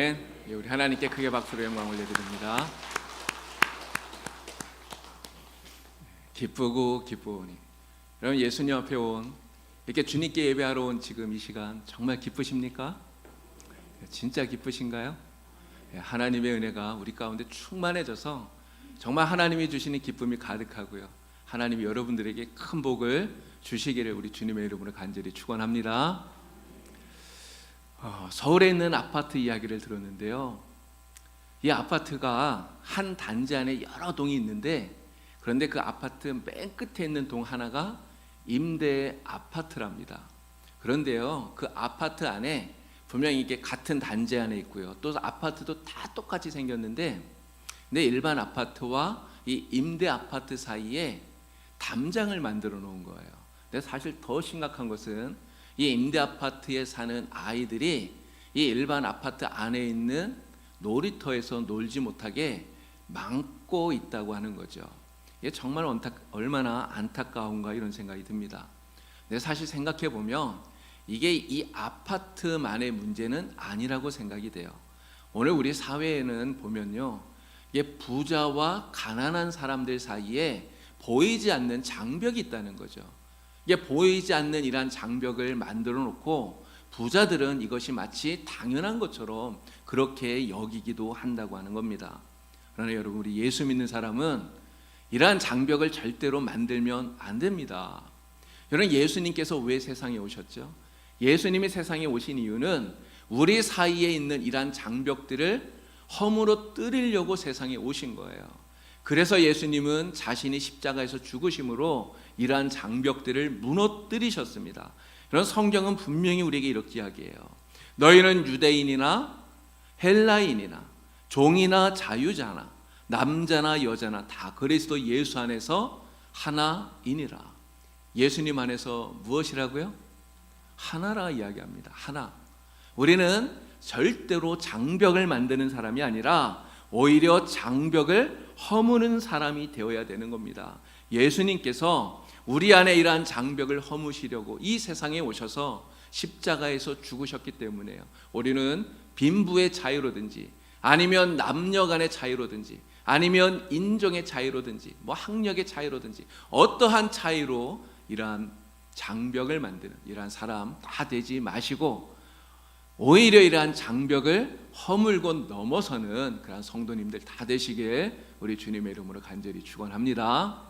우리 하나님께 크게 박수로 영광 올려드립니다. 기쁘고 기쁘오니. 여러분, 예수님 앞에 온, 이렇게 주님께 예배하러 온 지금 이 시간 정말 기쁘십니까? 진짜 기쁘신가요? 하나님의 은혜가 우리 가운데 충만해져서 정말 하나님이 주시는 기쁨이 가득하고요, 하나님이 여러분들에게 큰 복을 주시기를 우리 주님의 이름으로 간절히 축원합니다. 서울에 있는 아파트 이야기를 들었는데요, 이 아파트가 한 단지 안에 여러 동이 있는데, 그런데 그 아파트 맨 끝에 있는 동 하나가 임대 아파트랍니다. 그런데요, 그 아파트 안에 분명히 이게 같은 단지 안에 있고요, 또 아파트도 다 똑같이 생겼는데, 근데 일반 아파트와 이 임대 아파트 사이에 담장을 만들어 놓은 거예요. 근데 사실 더 심각한 것은 이 임대 아파트에 사는 아이들이 이 일반 아파트 안에 있는 놀이터에서 놀지 못하게 막고 있다고 하는 거죠. 이게 정말 얼마나 안타까운가 이런 생각이 듭니다. 근데 사실 생각해 보면 이게 이 아파트만의 문제는 아니라고 생각이 돼요. 오늘 우리 사회에는 보면요, 이게 부자와 가난한 사람들 사이에 보이지 않는 장벽이 있다는 거죠. 이게 보이지 않는 이러한 장벽을 만들어 놓고 부자들은 이것이 마치 당연한 것처럼 그렇게 여기기도 한다고 하는 겁니다. 그러나 여러분, 우리 예수 믿는 사람은 이러한 장벽을 절대로 만들면 안 됩니다. 여러분, 예수님께서 왜 세상에 오셨죠? 예수님이 세상에 오신 이유는 우리 사이에 있는 이러한 장벽들을 허물어 뜨리려고 세상에 오신 거예요. 그래서 예수님은 자신이 십자가에서 죽으심으로 이러한 장벽들을 무너뜨리셨습니다. 그런 성경은 분명히 우리에게 이렇게 이야기해요. 너희는 유대인이나 헬라인이나 종이나 자유자나 남자나 여자나 다 그리스도 예수 안에서 하나이니라. 예수님 안에서 무엇이라고요? 하나라 이야기합니다. 하나. 우리는 절대로 장벽을 만드는 사람이 아니라 오히려 장벽을 허무는 사람이 되어야 되는 겁니다. 예수님께서 우리 안에 이러한 장벽을 허무시려고 이 세상에 오셔서 십자가에서 죽으셨기 때문에요. 우리는 빈부의 자유로든지 아니면 남녀 간의 자유로든지 아니면 인종의 자유로든지 학력의 자유로든지 어떠한 차이로 이러한 장벽을 만드는 이러한 사람 다 되지 마시고 오히려 이러한 장벽을 허물고 넘어서는 그런 성도님들 다 되시길 우리 주님의 이름으로 간절히 축원합니다.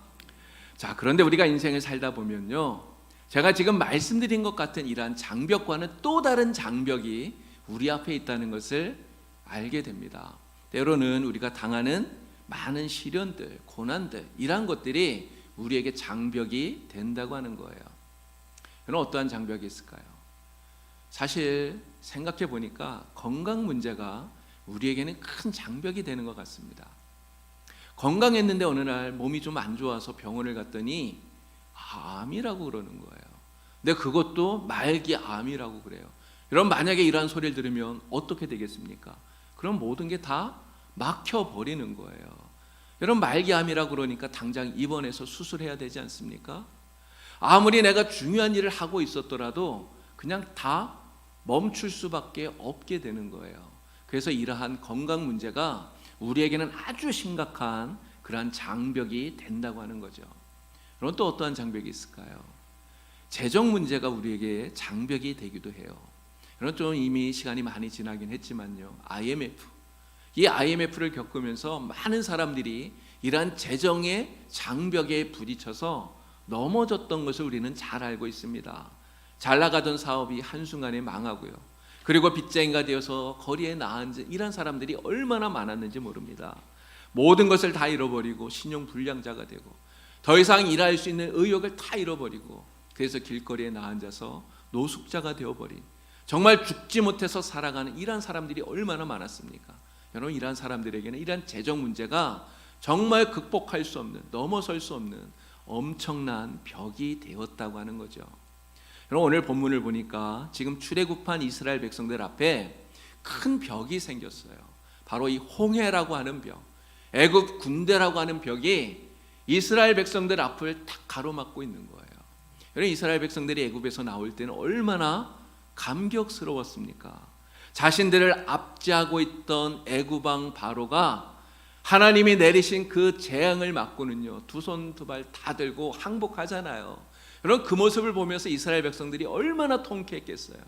자, 그런데 우리가 인생을 살다 보면요, 제가 지금 말씀드린 것 같은 이러한 장벽과는 또 다른 장벽이 우리 앞에 있다는 것을 알게 됩니다. 때로는 우리가 당하는 많은 시련들, 고난들, 이러한 것들이 우리에게 장벽이 된다고 하는 거예요. 그럼 어떠한 장벽이 있을까요? 사실 생각해 보니까 건강 문제가 우리에게는 큰 장벽이 되는 것 같습니다. 건강했는데 어느 날 몸이 좀 안 좋아서 병원을 갔더니 암이라고 그러는 거예요. 근데 그것도 말기 암이라고 그래요. 여러분, 만약에 이러한 소리를 들으면 어떻게 되겠습니까? 그럼 모든 게 다 막혀버리는 거예요. 여러분, 말기 암이라고 그러니까 당장 입원해서 수술해야 되지 않습니까? 아무리 내가 중요한 일을 하고 있었더라도 그냥 다 멈출 수밖에 없게 되는 거예요. 그래서 이러한 건강 문제가 우리에게는 아주 심각한 그러한 장벽이 된다고 하는 거죠. 그럼 또 어떠한 장벽이 있을까요? 재정 문제가 우리에게 장벽이 되기도 해요. 그럼 좀 이미 시간이 많이 지나긴 했지만요, 이 IMF를 겪으면서 많은 사람들이 이러한 재정의 장벽에 부딪혀서 넘어졌던 것을 우리는 잘 알고 있습니다. 잘 나가던 사업이 한순간에 망하고요, 그리고 빚쟁이가 되어서 거리에 나앉은 이런 사람들이 얼마나 많았는지 모릅니다. 모든 것을 다 잃어버리고 신용불량자가 되고 더 이상 일할 수 있는 의욕을 다 잃어버리고 그래서 길거리에 나앉아서 노숙자가 되어버린, 정말 죽지 못해서 살아가는 이런 사람들이 얼마나 많았습니까? 여러분, 이런 사람들에게는 이런 재정 문제가 정말 극복할 수 없는, 넘어설 수 없는 엄청난 벽이 되었다고 하는 거죠. 여러분, 오늘 본문을 보니까 지금 출애굽한 이스라엘 백성들 앞에 큰 벽이 생겼어요. 바로 이 홍해라고 하는 벽, 애굽 군대라고 하는 벽이 이스라엘 백성들 앞을 딱 가로막고 있는 거예요. 여러분, 이스라엘 백성들이 애굽에서 나올 때는 얼마나 감격스러웠습니까? 자신들을 압제하고 있던 애굽 왕 바로가 하나님이 내리신 그 재앙을 맞고는요, 두 손 두 발 다 들고 항복하잖아요. 여러분, 그 모습을 보면서 이스라엘 백성들이 얼마나 통쾌했겠어요.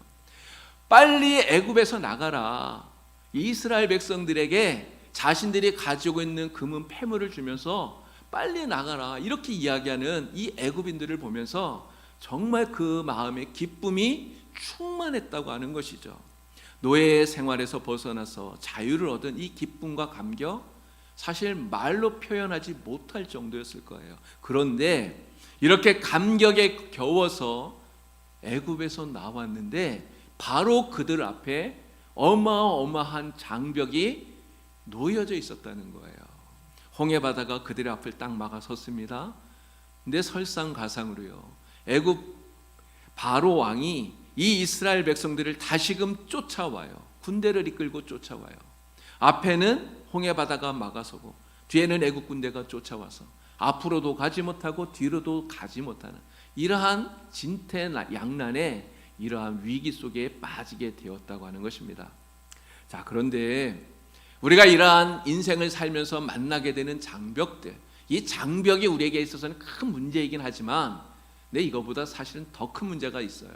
빨리 애굽에서 나가라. 이스라엘 백성들에게 자신들이 가지고 있는 금은 폐물을 주면서 빨리 나가라, 이렇게 이야기하는 이 애굽인들을 보면서 정말 그 마음에 기쁨이 충만했다고 하는 것이죠. 노예의 생활에서 벗어나서 자유를 얻은 이 기쁨과 감격, 사실 말로 표현하지 못할 정도였을 거예요. 그런데 이렇게 감격에 겨워서 애굽에서 나왔는데 바로 그들 앞에 어마어마한 장벽이 놓여져 있었다는 거예요. 홍해 바다가 그들의 앞을 딱 막아섰습니다. 근데 설상가상으로요, 애굽 바로 왕이 이 이스라엘 백성들을 다시금 쫓아와요. 군대를 이끌고 쫓아와요. 앞에는 홍해 바다가 막아서고 뒤에는 애굽 군대가 쫓아와서 앞으로도 가지 못하고 뒤로도 가지 못하는 이러한 진퇴양난의 이러한 위기 속에 빠지게 되었다고 하는 것입니다. 자, 그런데 우리가 이러한 인생을 살면서 만나게 되는 장벽들, 이 장벽이 우리에게 있어서는 큰 문제이긴 하지만 이거보다 사실은 더 큰 문제가 있어요.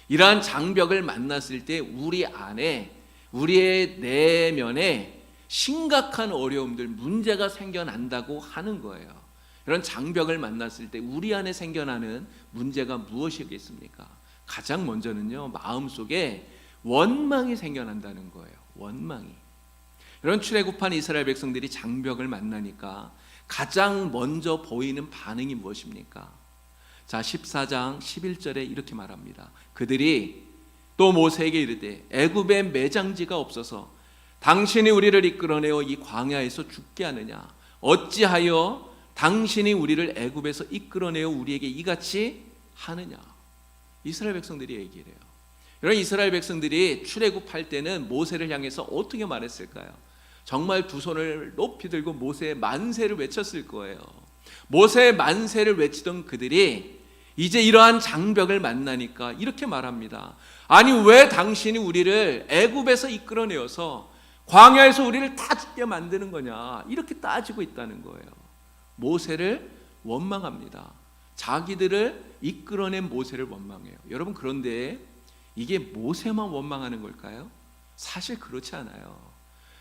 이러한 장벽을 만났을 때 우리 안에, 우리의 내면에 심각한 어려움들, 문제가 생겨난다고 하는 거예요. 이런 장벽을 만났을 때 우리 안에 생겨나는 문제가 무엇이겠습니까? 가장 먼저는요, 마음속에 원망이 생겨난다는 거예요. 원망이. 이런 출애굽한 이스라엘 백성들이 장벽을 만나니까 가장 먼저 보이는 반응이 무엇입니까? 자, 14장 11절에 이렇게 말합니다. 그들이 또 모세에게 이르되 애굽에 매장지가 없어서 당신이 우리를 이끌어내어 이 광야에서 죽게 하느냐? 어찌하여 당신이 우리를 애굽에서 이끌어내어 우리에게 이같이 하느냐? 이스라엘 백성들이 얘기를 해요. 이런 이스라엘 백성들이 출애굽할 때는 모세를 향해서 어떻게 말했을까요? 정말 두 손을 높이 들고 모세의 만세를 외쳤을 거예요. 모세의 만세를 외치던 그들이 이제 이러한 장벽을 만나니까 이렇게 말합니다. 아니, 왜 당신이 우리를 애굽에서 이끌어내어서 광야에서 우리를 다 죽게 만드는 거냐? 이렇게 따지고 있다는 거예요. 모세를 원망합니다. 자기들을 이끌어낸 모세를 원망해요. 여러분, 그런데 이게 모세만 원망하는 걸까요? 사실 그렇지 않아요.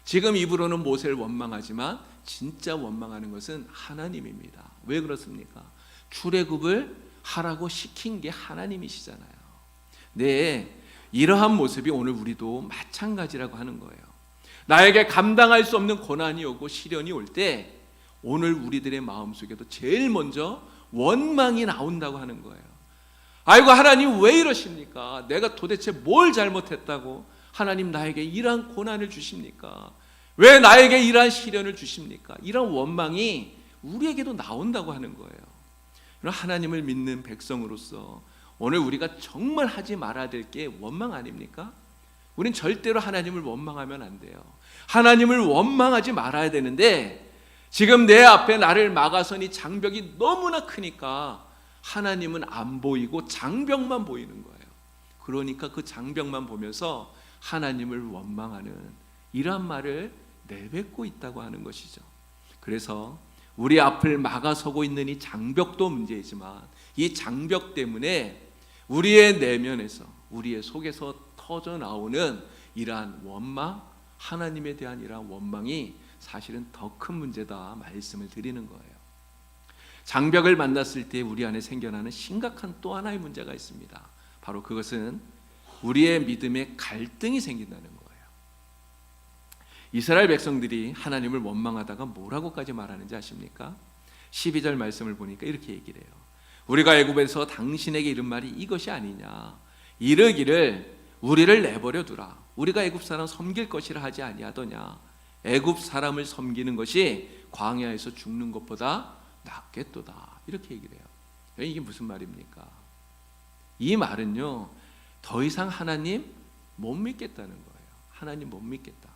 지금 입으로는 모세를 원망하지만 진짜 원망하는 것은 하나님입니다. 왜 그렇습니까? 출애굽을 하라고 시킨 게 하나님이시잖아요. 네, 이러한 모습이 오늘 우리도 마찬가지라고 하는 거예요. 나에게 감당할 수 없는 고난이 오고 시련이 올 때 오늘 우리들의 마음속에도 제일 먼저 원망이 나온다고 하는 거예요. 아이고, 하나님 왜 이러십니까? 내가 도대체 뭘 잘못했다고 하나님 나에게 이러한 고난을 주십니까? 왜 나에게 이러한 시련을 주십니까? 이런 원망이 우리에게도 나온다고 하는 거예요. 하나님을 믿는 백성으로서 오늘 우리가 정말 하지 말아야 될 게 원망 아닙니까? 우린 절대로 하나님을 원망하면 안 돼요. 하나님을 원망하지 말아야 되는데 지금 내 앞에 나를 막아선 이 장벽이 너무나 크니까 하나님은 안 보이고 장벽만 보이는 거예요. 그러니까 그 장벽만 보면서 하나님을 원망하는 이러한 말을 내뱉고 있다고 하는 것이죠. 그래서 우리 앞을 막아서고 있는 이 장벽도 문제이지만 이 장벽 때문에 우리의 내면에서, 우리의 속에서 터져 나오는 이러한 원망, 하나님에 대한 이러한 원망이 사실은 더 큰 문제다 말씀을 드리는 거예요. 장벽을 만났을 때 우리 안에 생겨나는 심각한 또 하나의 문제가 있습니다. 바로 그것은 우리의 믿음에 갈등이 생긴다는 거예요. 이스라엘 백성들이 하나님을 원망하다가 뭐라고까지 말하는지 아십니까? 12절 말씀을 보니까 이렇게 얘기를 해요. 우리가 애굽에서 당신에게 이른 말이 이것이 아니냐? 이르기를 우리를 내버려 두라. 우리가 애굽 사람 섬길 것이라 하지 아니하더냐? 애굽 사람을 섬기는 것이 광야에서 죽는 것보다 낫겠도다. 이렇게 얘기를 해요. 이게 무슨 말입니까? 이 말은요, 더 이상 하나님 못 믿겠다는 거예요. 하나님 못 믿겠다.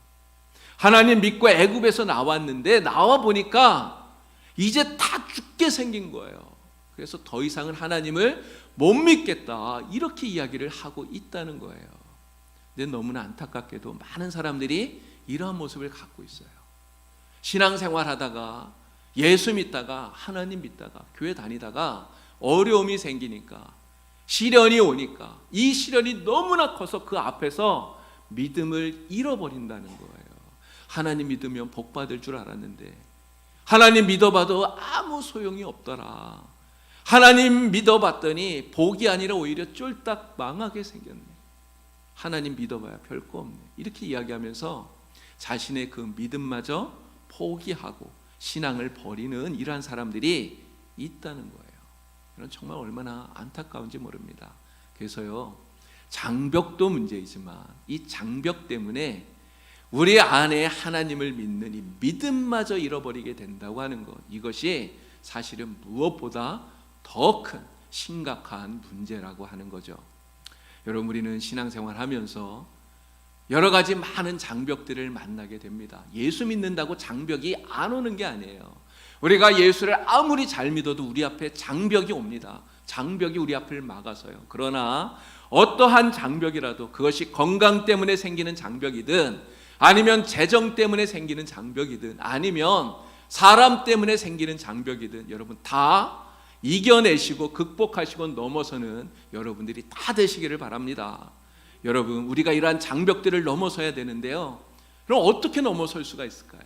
하나님 믿고 애굽에서 나왔는데 나와 보니까 이제 다 죽게 생긴 거예요. 그래서 더 이상은 하나님을 못 믿겠다, 이렇게 이야기를 하고 있다는 거예요. 근데 너무나 안타깝게도 많은 사람들이 이러한 모습을 갖고 있어요. 신앙생활 하다가 예수 믿다가 하나님 믿다가 교회 다니다가 어려움이 생기니까 시련이 오니까 이 시련이 너무나 커서 그 앞에서 믿음을 잃어버린다는 거예요. 하나님 믿으면 복 받을 줄 알았는데 하나님 믿어봐도 아무 소용이 없더라. 하나님 믿어봤더니 복이 아니라 오히려 쫄딱 망하게 생겼네. 하나님 믿어봐야 별거 없네. 이렇게 이야기하면서 자신의 그 믿음마저 포기하고 신앙을 버리는 이러한 사람들이 있다는 거예요. 이건 정말 얼마나 안타까운지 모릅니다. 그래서요, 장벽도 문제이지만 이 장벽 때문에 우리 안에 하나님을 믿는 이 믿음마저 잃어버리게 된다고 하는 것, 이것이 사실은 무엇보다 더 큰 심각한 문제라고 하는 거죠. 여러분, 우리는 신앙생활 하면서 여러 가지 많은 장벽들을 만나게 됩니다. 예수 믿는다고 장벽이 안 오는 게 아니에요. 우리가 예수를 아무리 잘 믿어도 우리 앞에 장벽이 옵니다. 장벽이 우리 앞을 막아서요. 그러나 어떠한 장벽이라도 그것이 건강 때문에 생기는 장벽이든 아니면 재정 때문에 생기는 장벽이든 아니면 사람 때문에 생기는 장벽이든 여러분 다 이겨내시고 극복하시고 넘어서는 여러분들이 다 되시기를 바랍니다. 여러분, 우리가 이러한 장벽들을 넘어서야 되는데요, 그럼 어떻게 넘어설 수가 있을까요?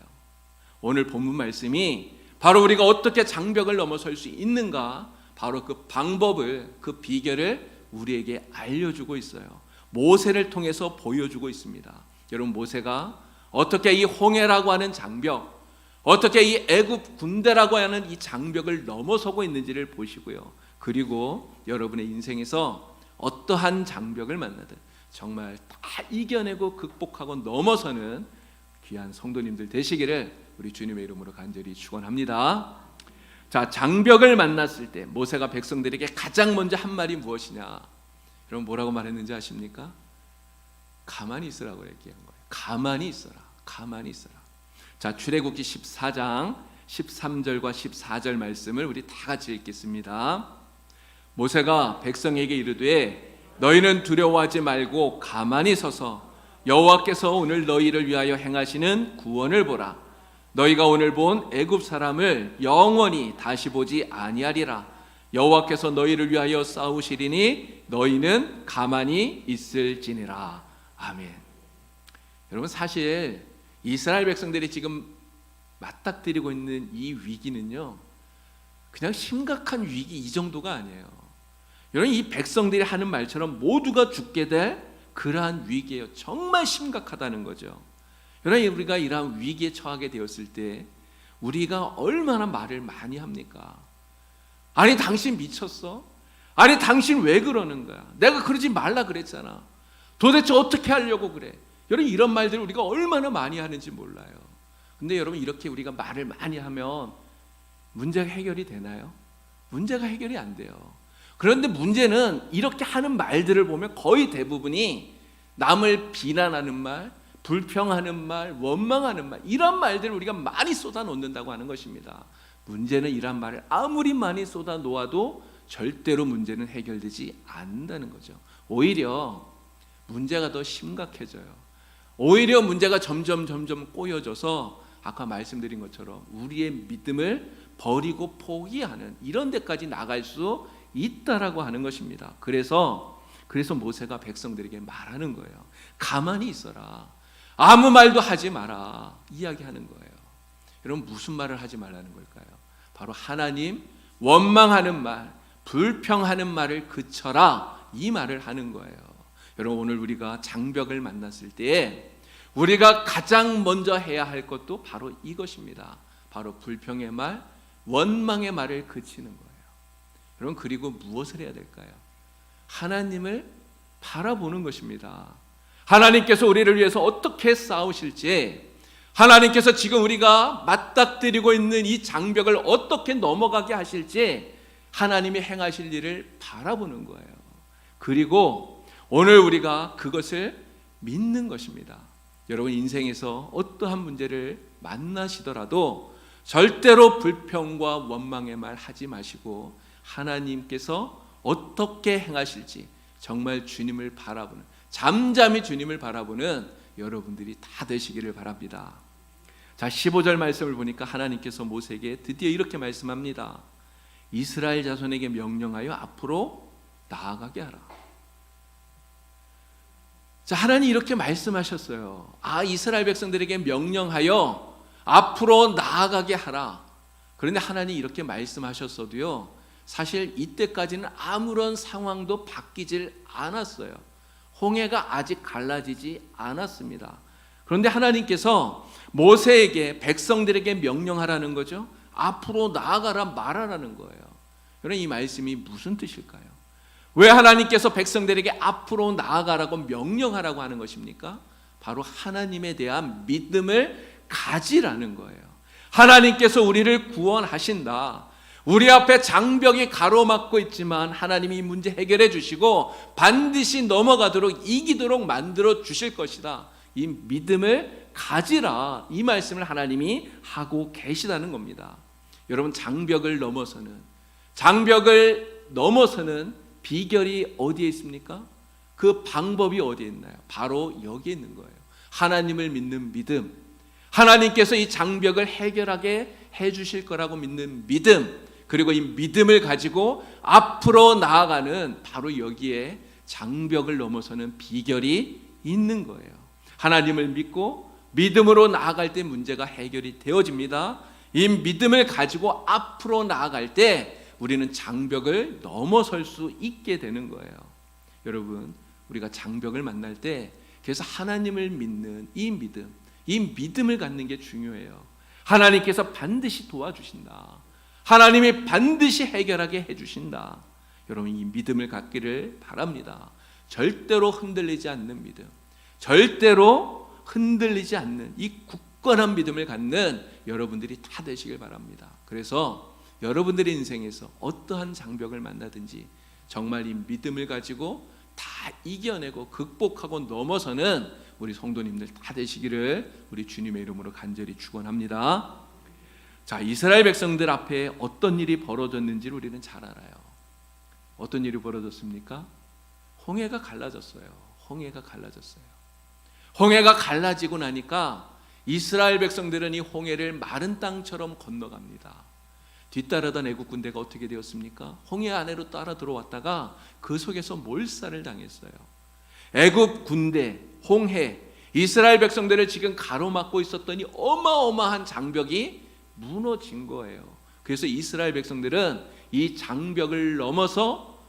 오늘 본문 말씀이 바로 우리가 어떻게 장벽을 넘어설 수 있는가, 바로 그 방법을, 그 비결을 우리에게 알려주고 있어요. 모세를 통해서 보여주고 있습니다. 여러분, 모세가 어떻게 이 홍해라고 하는 장벽, 어떻게 이 애굽 군대라고 하는 이 장벽을 넘어서고 있는지를 보시고요, 그리고 여러분의 인생에서 어떠한 장벽을 만나든 정말 다 이겨내고 극복하고 넘어서는 귀한 성도님들 되시기를 우리 주님의 이름으로 간절히 축원합니다. 자, 장벽을 만났을 때 모세가 백성들에게 가장 먼저 한 말이 무엇이냐? 여러분, 뭐라고 말했는지 아십니까? 가만히 있으라고 얘기한 거예요. 가만히 있어라. 가만히 있어라. 자, 출애굽기 14장 13절과 14절 말씀을 우리 다 같이 읽겠습니다. 모세가 백성에게 이르되 너희는 두려워하지 말고 가만히 서서 여호와께서 오늘 너희를 위하여 행하시는 구원을 보라. 너희가 오늘 본 애굽 사람을 영원히 다시 보지 아니하리라. 여호와께서 너희를 위하여 싸우시리니 너희는 가만히 있을지니라. 아멘. 여러분, 사실 이스라엘 백성들이 지금 맞닥뜨리고 있는 이 위기는요, 그냥 심각한 위기 이 정도가 아니에요. 여러분, 이 백성들이 하는 말처럼 모두가 죽게 될 그러한 위기예요. 정말 심각하다는 거죠. 여러분, 우리가 이러한 위기에 처하게 되었을 때 우리가 얼마나 말을 많이 합니까? 아니, 당신 미쳤어? 아니, 당신 왜 그러는 거야? 내가 그러지 말라 그랬잖아. 도대체 어떻게 하려고 그래? 여러분, 이런 말들을 우리가 얼마나 많이 하는지 몰라요. 근데 여러분, 이렇게 우리가 말을 많이 하면 문제가 해결이 되나요? 문제가 해결이 안 돼요. 그런데 문제는 이렇게 하는 말들을 보면 거의 대부분이 남을 비난하는 말, 불평하는 말, 원망하는 말, 이런 말들을 우리가 많이 쏟아놓는다고 하는 것입니다. 문제는 이런 말을 아무리 많이 쏟아놓아도 절대로 문제는 해결되지 않는다는 거죠. 오히려 문제가 더 심각해져요. 오히려 문제가 점점 꼬여져서 아까 말씀드린 것처럼 우리의 믿음을 버리고 포기하는 이런 데까지 나갈 수 있다라고 하는 것입니다. 그래서 모세가 백성들에게 말하는 거예요. 가만히 있어라. 아무 말도 하지 마라. 이야기하는 거예요. 여러분, 무슨 말을 하지 말라는 걸까요? 바로 하나님 원망하는 말, 불평하는 말을 그쳐라. 이 말을 하는 거예요. 여러분, 오늘 우리가 장벽을 만났을 때 우리가 가장 먼저 해야 할 것도 바로 이것입니다. 바로 불평의 말, 원망의 말을 그치는 거예요. 여러분, 그리고 무엇을 해야 될까요? 하나님을 바라보는 것입니다. 하나님께서 우리를 위해서 어떻게 싸우실지, 하나님께서 지금 우리가 맞닥뜨리고 있는 이 장벽을 어떻게 넘어가게 하실지 하나님이 행하실 일을 바라보는 거예요. 그리고 오늘 우리가 그것을 믿는 것입니다. 여러분, 인생에서 어떠한 문제를 만나시더라도 절대로 불평과 원망의 말 하지 마시고 하나님께서 어떻게 행하실지 정말 주님을 바라보는, 잠잠히 주님을 바라보는 여러분들이 다 되시기를 바랍니다. 자, 15절 말씀을 보니까 하나님께서 모세에게 드디어 이렇게 말씀합니다. 이스라엘 자손에게 명령하여 앞으로 나아가게 하라. 자, 하나님 이렇게 말씀하셨어요. 이스라엘 백성들에게 명령하여 앞으로 나아가게 하라. 그런데 하나님 이렇게 말씀하셨어도요, 사실 이때까지는 아무런 상황도 바뀌질 않았어요. 홍해가 아직 갈라지지 않았습니다. 그런데 하나님께서 모세에게, 백성들에게 명령하라는 거죠. 앞으로 나아가라 말하라는 거예요. 여러분, 이 말씀이 무슨 뜻일까요? 왜 하나님께서 백성들에게 앞으로 나아가라고 명령하라고 하는 것입니까? 바로 하나님에 대한 믿음을 가지라는 거예요. 하나님께서 우리를 구원하신다. 우리 앞에 장벽이 가로막고 있지만 하나님이 이 문제 해결해 주시고 반드시 넘어가도록, 이기도록 만들어 주실 것이다. 이 믿음을 가지라. 이 말씀을 하나님이 하고 계시다는 겁니다. 여러분, 장벽을 넘어서는 비결이 어디에 있습니까? 그 방법이 어디에 있나요? 바로 여기에 있는 거예요. 하나님을 믿는 믿음, 하나님께서 이 장벽을 해결하게 해주실 거라고 믿는 믿음, 그리고 이 믿음을 가지고 앞으로 나아가는, 바로 여기에 장벽을 넘어서는 비결이 있는 거예요. 하나님을 믿고 믿음으로 나아갈 때 문제가 해결이 되어집니다. 이 믿음을 가지고 앞으로 나아갈 때 우리는 장벽을 넘어설 수 있게 되는 거예요. 여러분, 우리가 장벽을 만날 때 그래서 하나님을 믿는 이 믿음을 갖는 게 중요해요. 하나님께서 반드시 도와주신다. 하나님이 반드시 해결하게 해주신다. 여러분, 이 믿음을 갖기를 바랍니다. 절대로 흔들리지 않는 믿음, 절대로 흔들리지 않는 이 굳건한 믿음을 갖는 여러분들이 다 되시길 바랍니다. 그래서 여러분들의 인생에서 어떠한 장벽을 만나든지 정말 이 믿음을 가지고 다 이겨내고 극복하고 넘어서는 우리 성도님들 다 되시기를 우리 주님의 이름으로 간절히 축원합니다. 자, 이스라엘 백성들 앞에 어떤 일이 벌어졌는지를 우리는 잘 알아요. 어떤 일이 벌어졌습니까? 홍해가 갈라졌어요. 홍해가 갈라지고 나니까 이스라엘 백성들은 이 홍해를 마른 땅처럼 건너갑니다. 뒤따르던 애국 군대가 어떻게 되었습니까? 홍해 안으로 따라 들어왔다가 그 속에서 몰살을 당했어요. 애국 군대, 홍해, 이스라엘 백성들을 지금 가로막고 있었더니 어마어마한 장벽이 무너진 거예요. 그래서 이스라엘 백성들은 이 장벽을 넘어서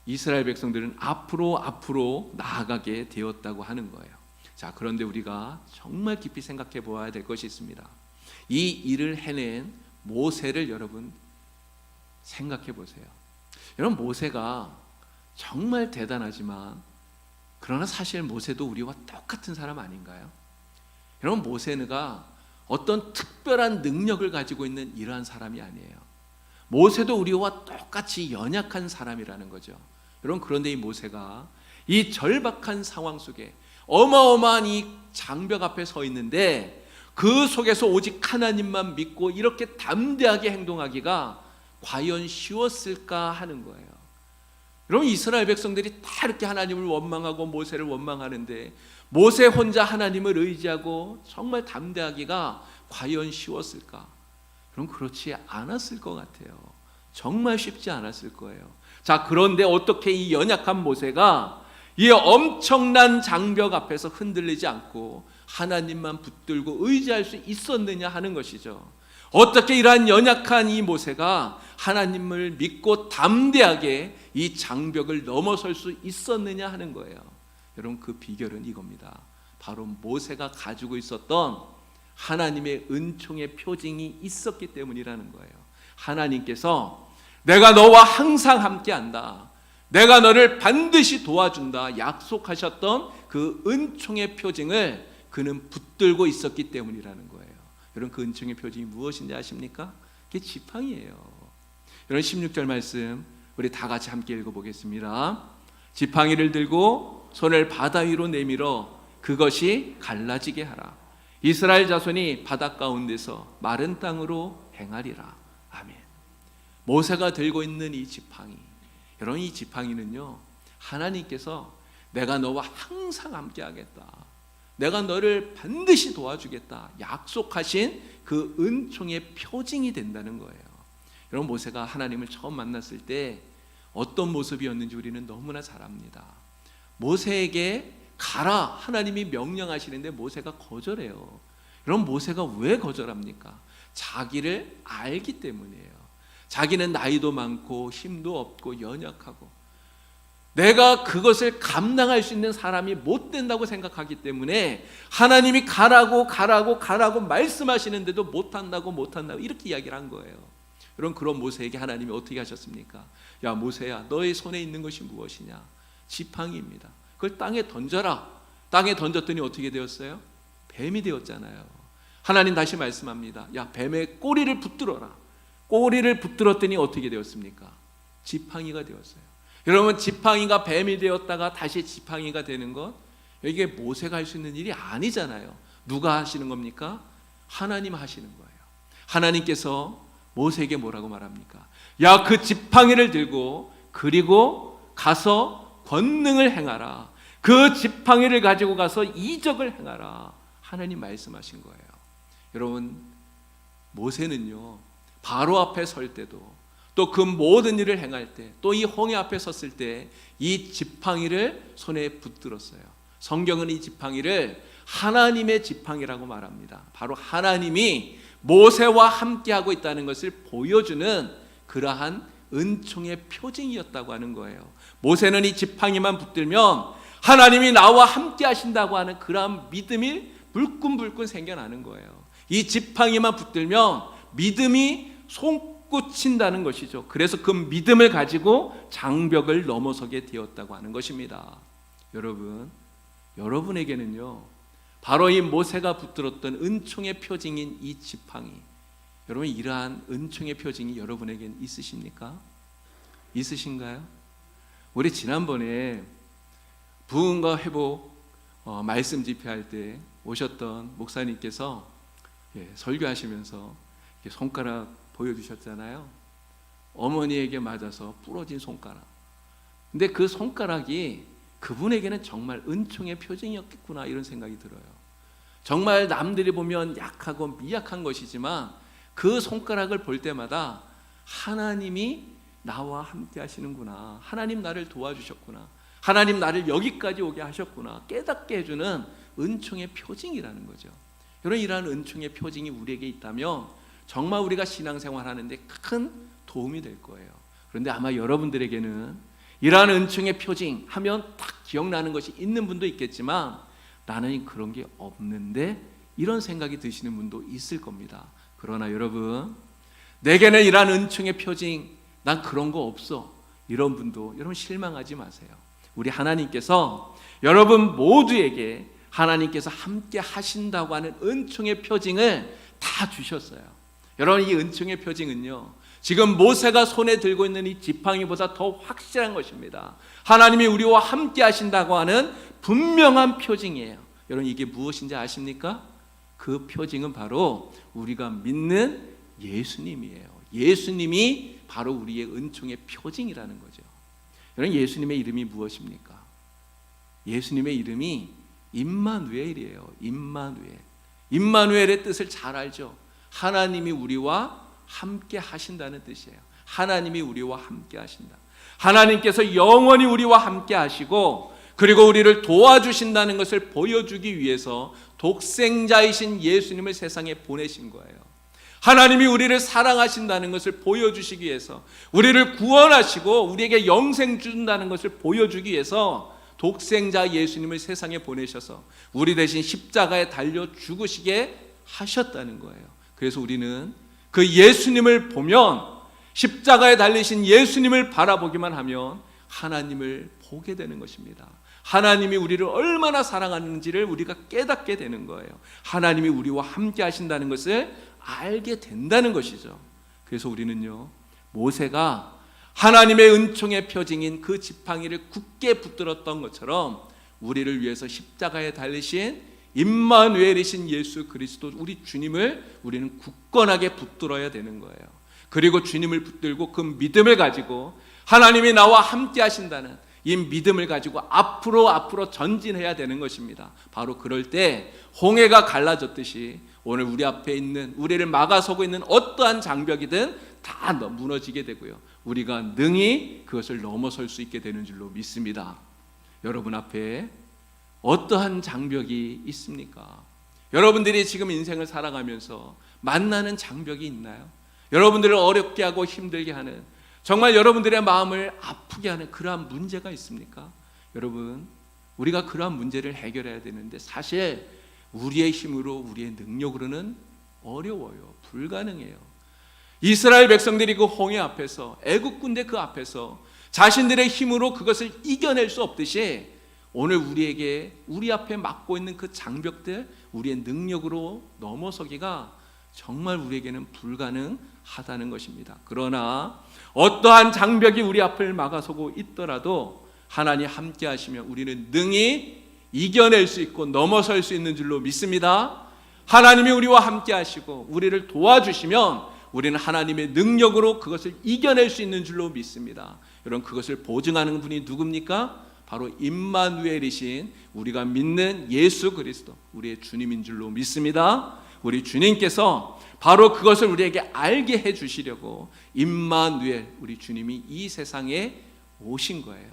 이스라엘 백성들은 앞으로 나아가게 되었다고 하는 거예요. 자, 그런데 우리가 정말 깊이 생각해 보아야 될 것이 있습니다. 이 일을 해낸 모세를 여러분 생각해 보세요. 여러분, 모세가 정말 대단하지만 그러나 사실 모세도 우리와 똑같은 사람 아닌가요? 여러분, 모세가 어떤 특별한 능력을 가지고 있는 이러한 사람이 아니에요. 모세도 우리와 똑같이 연약한 사람이라는 거죠. 여러분, 그런데 이 모세가 이 절박한 상황 속에 어마어마한 이 장벽 앞에 서 있는데 그 속에서 오직 하나님만 믿고 이렇게 담대하게 행동하기가 과연 쉬웠을까 하는 거예요. 여러분, 이스라엘 백성들이 다 이렇게 하나님을 원망하고 모세를 원망하는데 모세 혼자 하나님을 의지하고 정말 담대하기가 과연 쉬웠을까? 그럼 그렇지 않았을 것 같아요. 정말 쉽지 않았을 거예요. 자, 그런데 어떻게 이 연약한 모세가 이 엄청난 장벽 앞에서 흔들리지 않고 하나님만 붙들고 의지할 수 있었느냐 하는 것이죠. 어떻게 이러한 연약한 이 모세가 하나님을 믿고 담대하게 이 장벽을 넘어설 수 있었느냐 하는 거예요. 여러분, 그 비결은 이겁니다. 바로 모세가 가지고 있었던 하나님의 은총의 표징이 있었기 때문이라는 거예요. 하나님께서 내가 너와 항상 함께한다, 내가 너를 반드시 도와준다 약속하셨던 그 은총의 표징을 그는 붙들고 있었기 때문이라는 거예요. 여러분, 그 은총의 표징이 무엇인지 아십니까? 그게 지팡이에요. 여러분, 16절 말씀 우리 다 같이 함께 읽어보겠습니다. 지팡이를 들고 손을 바다 위로 내밀어 그것이 갈라지게 하라. 이스라엘 자손이 바다 가운데서 마른 땅으로 행하리라. 아멘. 모세가 들고 있는 이 지팡이, 여러분, 이 지팡이는요, 하나님께서 내가 너와 항상 함께하겠다. 내가 너를 반드시 도와주겠다. 약속하신 그 은총의 표징이 된다는 거예요. 여러분, 모세가 하나님을 처음 만났을 때 어떤 모습이었는지 우리는 너무나 잘 압니다. 모세에게 가라 하나님이 명령하시는데 모세가 거절해요. 여러분, 모세가 왜 거절합니까? 자기를 알기 때문이에요. 자기는 나이도 많고 힘도 없고 연약하고 내가 그것을 감당할 수 있는 사람이 못 된다고 생각하기 때문에 하나님이 가라고 말씀하시는데도 못한다고 이렇게 이야기를 한 거예요. 여러분, 그런 모세에게 하나님이 어떻게 하셨습니까? 야, 모세야, 너의 손에 있는 것이 무엇이냐? 지팡이입니다. 그걸 땅에 던져라. 땅에 던졌더니 어떻게 되었어요? 뱀이 되었잖아요. 하나님 다시 말씀합니다. 야, 뱀의 꼬리를 붙들어라. 꼬리를 붙들었더니 어떻게 되었습니까? 지팡이가 되었어요. 여러분, 지팡이가 뱀이 되었다가 다시 지팡이가 되는 것, 이게 모세가 할 수 있는 일이 아니잖아요. 누가 하시는 겁니까? 하나님 하시는 거예요. 하나님께서 모세에게 뭐라고 말합니까? 야, 그 지팡이를 들고 그리고 가서 권능을 행하라. 그 지팡이를 가지고 가서 이적을 행하라. 하나님 말씀하신 거예요. 여러분, 모세는요, 바로 앞에 설 때도 또 그 모든 일을 행할 때, 또 이 홍해 앞에 섰을 때 이 지팡이를 손에 붙들었어요. 성경은 이 지팡이를 하나님의 지팡이라고 말합니다. 바로 하나님이 모세와 함께하고 있다는 것을 보여주는 그러한 은총의 표징이었다고 하는 거예요. 모세는 이 지팡이만 붙들면 하나님이 나와 함께 하신다고 하는 그러한 믿음이 불끈불끈 생겨나는 거예요. 이 지팡이만 붙들면 믿음이 솟구친다는 것이죠. 그래서 그 믿음을 가지고 장벽을 넘어서게 되었다고 하는 것입니다. 여러분, 여러분에게는요, 바로 이 모세가 붙들었던 은총의 표징인 이 지팡이, 여러분, 이러한 은총의 표징이 여러분에겐 있으십니까? 있으신가요? 우리 지난번에 부흥과 회복 말씀 집회할 때 오셨던 목사님께서 설교하시면서 손가락 보여주셨잖아요. 어머니에게 맞아서 부러진 손가락. 근데 그 손가락이 그분에게는 정말 은총의 표징이었겠구나, 이런 생각이 들어요. 정말 남들이 보면 약하고 미약한 것이지만 그 손가락을 볼 때마다 하나님이 나와 함께 하시는구나, 하나님 나를 도와주셨구나, 하나님 나를 여기까지 오게 하셨구나 깨닫게 해주는 은총의 표징이라는 거죠. 여러분, 이러한 은총의 표징이 우리에게 있다면 정말 우리가 신앙생활 하는데 큰 도움이 될 거예요. 그런데 아마 여러분들에게는 이러한 은총의 표징 하면 딱 기억나는 것이 있는 분도 있겠지만 나는 그런 게 없는데, 이런 생각이 드시는 분도 있을 겁니다. 그러나 여러분, 내게는 이러한 은총의 표징, 난 그런 거 없어, 이런 분도 여러분 실망하지 마세요. 우리 하나님께서 여러분 모두에게 하나님께서 함께 하신다고 하는 은총의 표징을 다 주셨어요. 여러분, 이 은총의 표징은요, 지금 모세가 손에 들고 있는 이 지팡이보다 더 확실한 것입니다. 하나님이 우리와 함께 하신다고 하는 분명한 표징이에요. 여러분, 이게 무엇인지 아십니까? 그 표징은 바로 우리가 믿는 예수님이에요. 예수님이 바로 우리의 은총의 표징이라는 거죠. 여러분, 예수님의 이름이 무엇입니까? 예수님의 이름이 임마누엘이에요. 임마누엘. 임마누엘의 뜻을 잘 알죠. 하나님이 우리와 함께 하신다는 뜻이에요. 하나님이 우리와 함께 하신다. 하나님께서 영원히 우리와 함께 하시고 그리고 우리를 도와주신다는 것을 보여주기 위해서 독생자이신 예수님을 세상에 보내신 거예요. 하나님이 우리를 사랑하신다는 것을 보여주시기 위해서, 우리를 구원하시고 우리에게 영생 준다는 것을 보여주기 위해서 독생자 예수님을 세상에 보내셔서 우리 대신 십자가에 달려 죽으시게 하셨다는 거예요. 그래서 우리는 그 예수님을 보면, 십자가에 달리신 예수님을 바라보기만 하면 하나님을 보게 되는 것입니다. 하나님이 우리를 얼마나 사랑하는지를 우리가 깨닫게 되는 거예요. 하나님이 우리와 함께 하신다는 것을 알게 된다는 것이죠. 그래서 우리는요, 모세가 하나님의 은총의 표징인 그 지팡이를 굳게 붙들었던 것처럼 우리를 위해서 십자가에 달리신 임마누엘이신 예수 그리스도, 우리 주님을 우리는 굳건하게 붙들어야 되는 거예요. 그리고 주님을 붙들고 그 믿음을 가지고 하나님이 나와 함께 하신다는 이 믿음을 가지고 앞으로 전진해야 되는 것입니다. 바로 그럴 때 홍해가 갈라졌듯이 오늘 우리 앞에 있는, 우리를 막아서고 있는 어떠한 장벽이든 다 무너지게 되고요, 우리가 능히 그것을 넘어설 수 있게 되는 줄로 믿습니다. 여러분 앞에 어떠한 장벽이 있습니까? 여러분들이 지금 인생을 살아가면서 만나는 장벽이 있나요? 여러분들을 어렵게 하고 힘들게 하는, 정말 여러분들의 마음을 아프게 하는 그러한 문제가 있습니까? 여러분, 우리가 그러한 문제를 해결해야 되는데 사실 우리의 힘으로, 우리의 능력으로는 어려워요. 불가능해요. 이스라엘 백성들이 그 홍해 앞에서, 애국 군대 그 앞에서 자신들의 힘으로 그것을 이겨낼 수 없듯이 오늘 우리에게, 우리 앞에 막고 있는 그 장벽들, 우리의 능력으로 넘어서기가 정말 우리에게는 불가능하다는 것입니다. 그러나 어떠한 장벽이 우리 앞을 막아서고 있더라도 하나님 함께 하시면 우리는 능히 이겨낼 수 있고 넘어설 수 있는 줄로 믿습니다. 하나님이 우리와 함께 하시고 우리를 도와주시면 우리는 하나님의 능력으로 그것을 이겨낼 수 있는 줄로 믿습니다. 여러분, 그것을 보증하는 분이 누굽니까? 바로 임마누엘이신 우리가 믿는 예수 그리스도, 우리의 주님인 줄로 믿습니다. 우리 주님께서 바로 그것을 우리에게 알게 해주시려고 임마누엘, 우리 주님이 이 세상에 오신 거예요.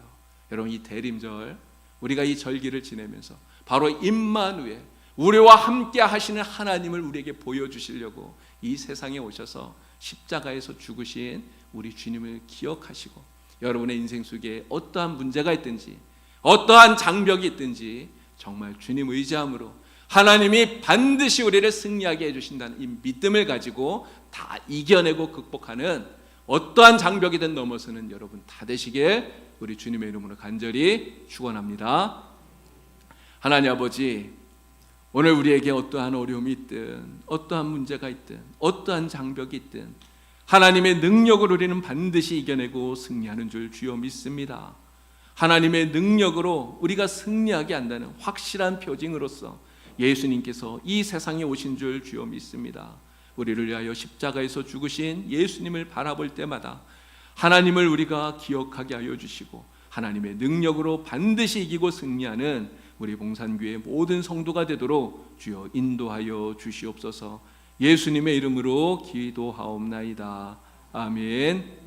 여러분, 이 대림절, 우리가 이 절기를 지내면서 바로 임마누엘, 우리와 함께 하시는 하나님을 우리에게 보여주시려고 이 세상에 오셔서 십자가에서 죽으신 우리 주님을 기억하시고, 여러분의 인생 속에 어떠한 문제가 있든지 어떠한 장벽이 있든지 정말 주님 의지함으로 하나님이 반드시 우리를 승리하게 해주신다는 이 믿음을 가지고 다 이겨내고 극복하는 어떠한 장벽이든 넘어서는 여러분 다 되시길 우리 주님의 이름으로 간절히 축원합니다. 하나님 아버지, 오늘 우리에게 어떠한 어려움이 있든 어떠한 문제가 있든 어떠한 장벽이 있든 하나님의 능력으로 우리는 반드시 이겨내고 승리하는 줄 주여 믿습니다. 하나님의 능력으로 우리가 승리하게 한다는 확실한 표징으로서 예수님께서 이 세상에 오신 줄 주여 믿습니다. 우리를 위하여 십자가에서 죽으신 예수님을 바라볼 때마다 하나님을 우리가 기억하게 하여 주시고 하나님의 능력으로 반드시 이기고 승리하는 우리 봉산교회 모든 성도가 되도록 주여 인도하여 주시옵소서. 예수님의 이름으로 기도하옵나이다. 아멘.